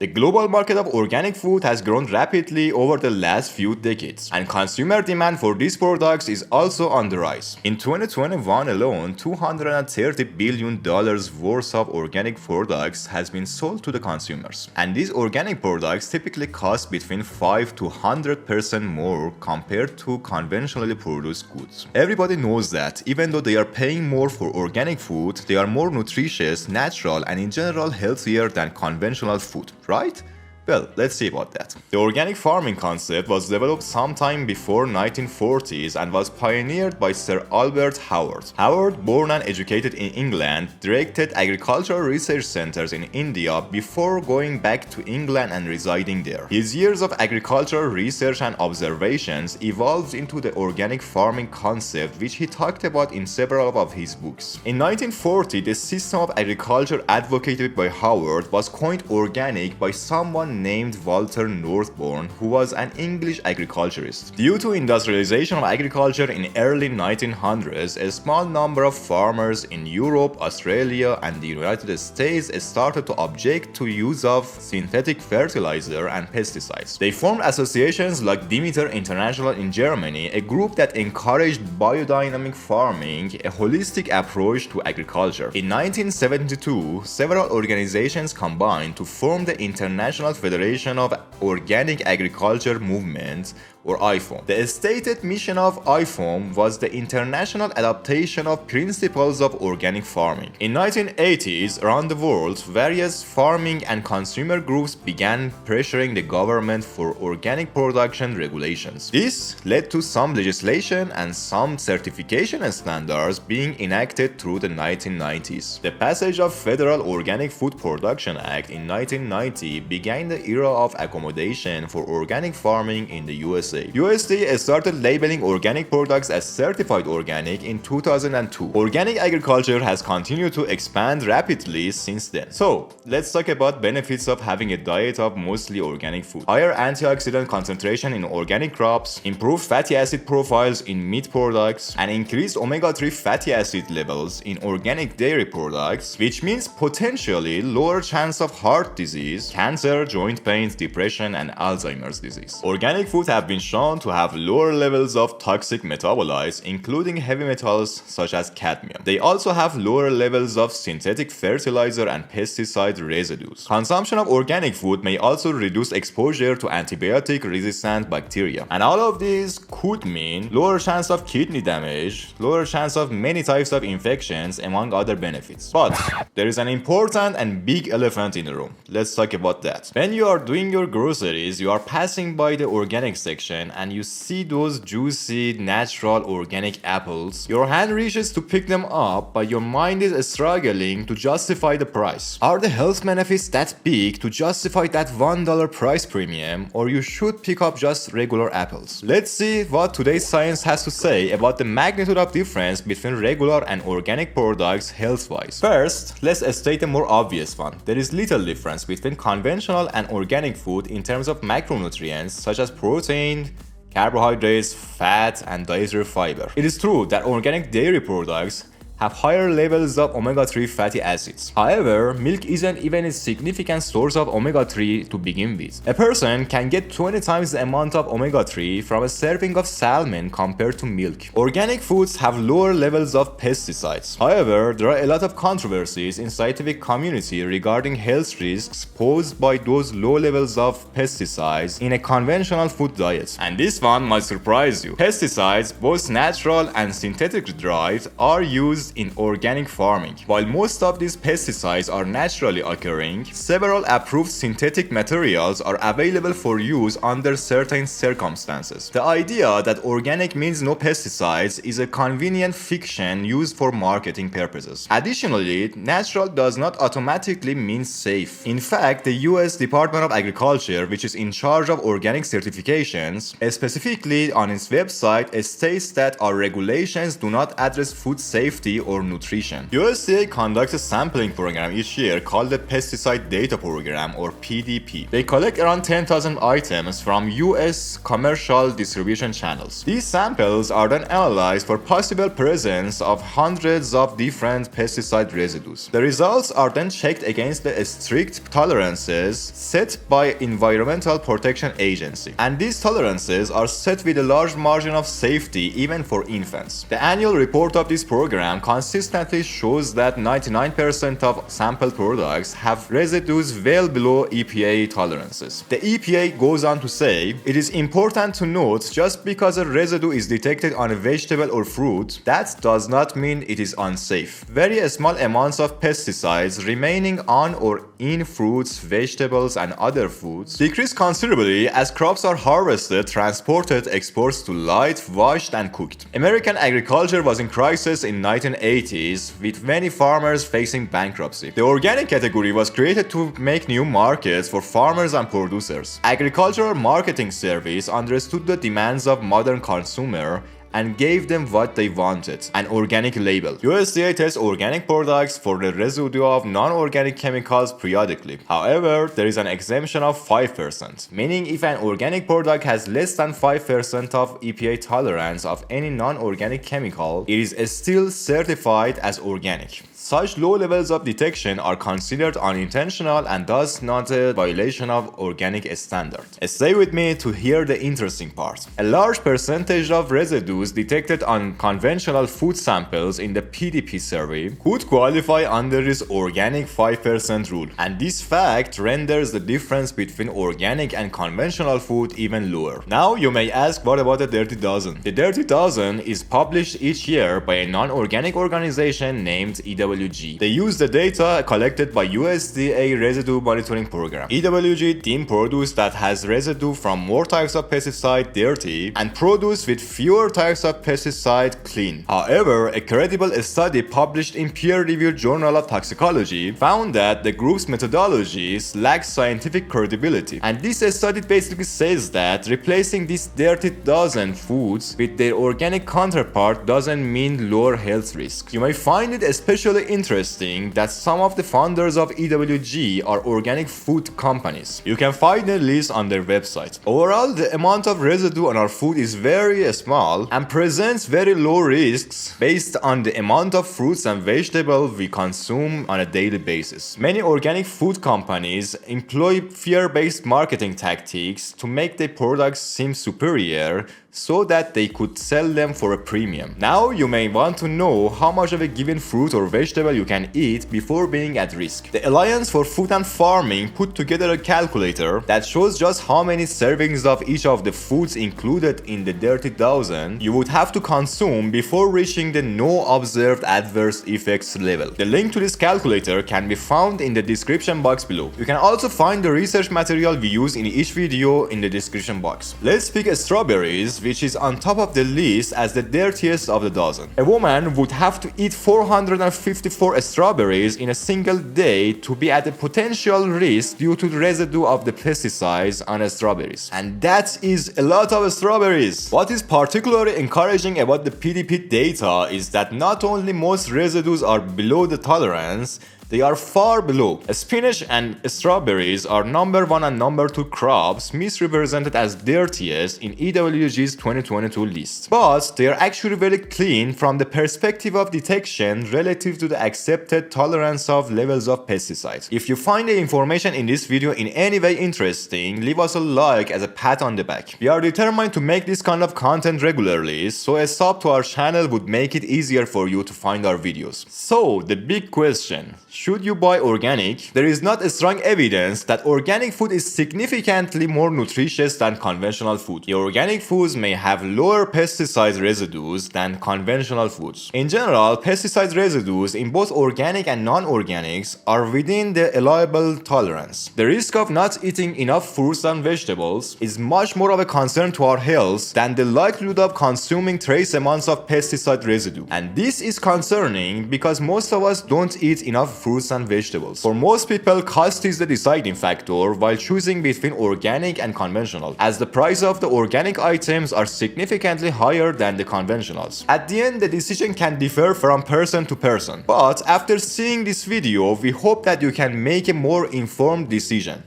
The global market of organic food has grown rapidly over the last few decades, and consumer demand for these products is also on the rise. In 2021 alone, $230 billion worth of organic products has been sold to the consumers. And these organic products typically cost between 5 to 100% more compared to conventionally produced goods. Everybody knows that, even though they are paying more for organic food, they are more nutritious, natural, and in general healthier than conventional food. Right? Well, let's see about that. The organic farming concept was developed sometime before 1940s and was pioneered by Sir Albert Howard. Howard, born and educated in England, directed agricultural research centers in India before going back to England and residing there. His years of agricultural research and observations evolved into the organic farming concept, which he talked about in several of his books. In 1940, the system of agriculture advocated by Howard was coined organic by someone named Walter Northbourne, who was an English agriculturist. Due to industrialization of agriculture in early 1900s, a small number of farmers in Europe, Australia, and the United States started to object to use of synthetic fertilizer and pesticides. They formed associations like Demeter International in Germany, a group that encouraged biodynamic farming, a holistic approach to agriculture. In 1972, several organizations combined to form the International Federation of Organic Agriculture Movement, or IFOAM. The stated mission of IFOAM was the international adaptation of principles of organic farming. In 1980s, around the world, various farming and consumer groups began pressuring the government for organic production regulations. This led to some legislation and some certification standards being enacted through the 1990s. The passage of Federal Organic Food Production Act in 1990 began the era of accommodation for organic farming in the USA. USDA started labeling organic products as certified organic in 2002. Organic agriculture has continued to expand rapidly since then. So, let's talk about benefits of having a diet of mostly organic food. Higher antioxidant concentration in organic crops, improved fatty acid profiles in meat products, and increased omega-3 fatty acid levels in organic dairy products, which means potentially lower chance of heart disease, cancer, joint pains, depression, and Alzheimer's disease. Organic food have been shown to have lower levels of toxic metabolites, including heavy metals such as cadmium. They also have lower levels of synthetic fertilizer and pesticide residues. Consumption of organic food may also reduce exposure to antibiotic-resistant bacteria. And all of these could mean lower chance of kidney damage, lower chance of many types of infections, among other benefits. But there is an important and big elephant in the room. Let's talk about that. When you are doing your groceries, you are passing by the organic section and you see those juicy, natural, organic apples. Your hand reaches to pick them up, but your mind is struggling to justify the price. Are the health benefits that big to justify that $1 price premium, or you should pick up just regular apples? Let's see what today's science has to say about the magnitude of difference between regular and organic products health-wise. First, let's state a more obvious one. There is little difference between conventional and organic food in terms of macronutrients such as protein, carbohydrates, fat, and dietary fiber. It is true that organic dairy products have higher levels of omega-3 fatty acids. However, milk isn't even a significant source of omega-3 to begin with. A person can get 20 times the amount of omega-3 from a serving of salmon compared to milk. Organic foods have lower levels of pesticides. However, there are a lot of controversies in scientific community regarding health risks posed by those low levels of pesticides in a conventional food diet. And this one might surprise you. Pesticides, both natural and synthetically derived, are used in organic farming. While most of these pesticides are naturally occurring, several approved synthetic materials are available for use under certain circumstances. The idea that organic means no pesticides is a convenient fiction used for marketing purposes. Additionally, natural does not automatically mean safe. In fact, the US Department of Agriculture, which is in charge of organic certifications, specifically on its website states that our regulations do not address food safety safety or nutrition. USDA conducts a sampling program each year called the Pesticide Data Program or PDP. They collect around 10,000 items from US commercial distribution channels. These samples are then analyzed for possible presence of hundreds of different pesticide residues. The results are then checked against the strict tolerances set by Environmental Protection Agency. And these tolerances are set with a large margin of safety even for infants. The annual report of this program consistently shows that 99% of sampled products have residues well below EPA tolerances. The EPA goes on to say, it is important to note just because a residue is detected on a vegetable or fruit, that does not mean it is unsafe. Very small amounts of pesticides remaining on or in fruits, vegetables, and other foods decrease considerably as crops are harvested, transported, exported to light, washed, and cooked. American agriculture was in crisis in 1980s, with many farmers facing bankruptcy. The organic category was created to make new markets for farmers and producers. Agricultural Marketing Service understood the demands of modern consumer and gave them what they wanted, an organic label. USDA tests organic products for the residue of non-organic chemicals periodically. However, there is an exemption of 5%, meaning if an organic product has less than 5% of EPA tolerance of any non-organic chemical, it is still certified as organic. Such low levels of detection are considered unintentional and thus not a violation of organic standard. Stay with me to hear the interesting part. A large percentage of residues detected on conventional food samples in the PDP survey could qualify under this organic 5% rule, and this fact renders the difference between organic and conventional food even lower. Now you may ask, what about the Dirty Dozen? The Dirty Dozen is published each year by a non-organic organization named EWG. They use the data collected by USDA Residue Monitoring Program. EWG deemed produce that has residue from more types of pesticide dirty and produce with fewer types of pesticide clean. However, a credible study published in peer-reviewed Journal of Toxicology found that the group's methodologies lack scientific credibility. And this study basically says that replacing these Dirty Dozen foods with their organic counterpart doesn't mean lower health risks. You may find it especially interesting that some of the founders of EWG are organic food companies. You can find a list on their website. Overall, the amount of residue on our food is very small and presents very low risks based on the amount of fruits and vegetables we consume on a daily basis. Many organic food companies employ fear-based marketing tactics to make their products seem superior so that they could sell them for a premium. Now you may want to know how much of a given fruit or vegetable you can eat before being at risk. The Alliance for Food and Farming put together a calculator that shows just how many servings of each of the foods included in the Dirty Dozen you would have to consume before reaching the no observed adverse effects level. The link to this calculator can be found in the description box below. You can also find the research material we use in each video in the description box. Let's pick strawberries, which is on top of the list as the dirtiest of the dozen. A woman would have to eat 454 strawberries in a single day to be at a potential risk due to the residue of the pesticides on strawberries. And that is a lot of strawberries. What is particularly encouraging about the PDP data is that not only most residues are below the tolerance, they are far below. Spinach and strawberries are number 1 and number 2 crops misrepresented as dirtiest in EWG's 2022 list. But they are actually very clean from the perspective of detection relative to the accepted tolerance of levels of pesticides. If you find the information in this video in any way interesting, leave us a like as a pat on the back. We are determined to make this kind of content regularly, so a sub to our channel would make it easier for you to find our videos. So, the big question. Should you buy organic? There is not strong evidence that organic food is significantly more nutritious than conventional food. The organic foods may have lower pesticide residues than conventional foods. In general, pesticide residues in both organic and non-organics are within the allowable tolerance. The risk of not eating enough fruits and vegetables is much more of a concern to our health than the likelihood of consuming trace amounts of pesticide residue. And this is concerning because most of us don't eat enough fruits fruits and vegetables. For most people, cost is the deciding factor while choosing between organic and conventional, as the price of the organic items are significantly higher than the conventionals. At the end, the decision can differ from person to person. But after seeing this video, we hope that you can make a more informed decision.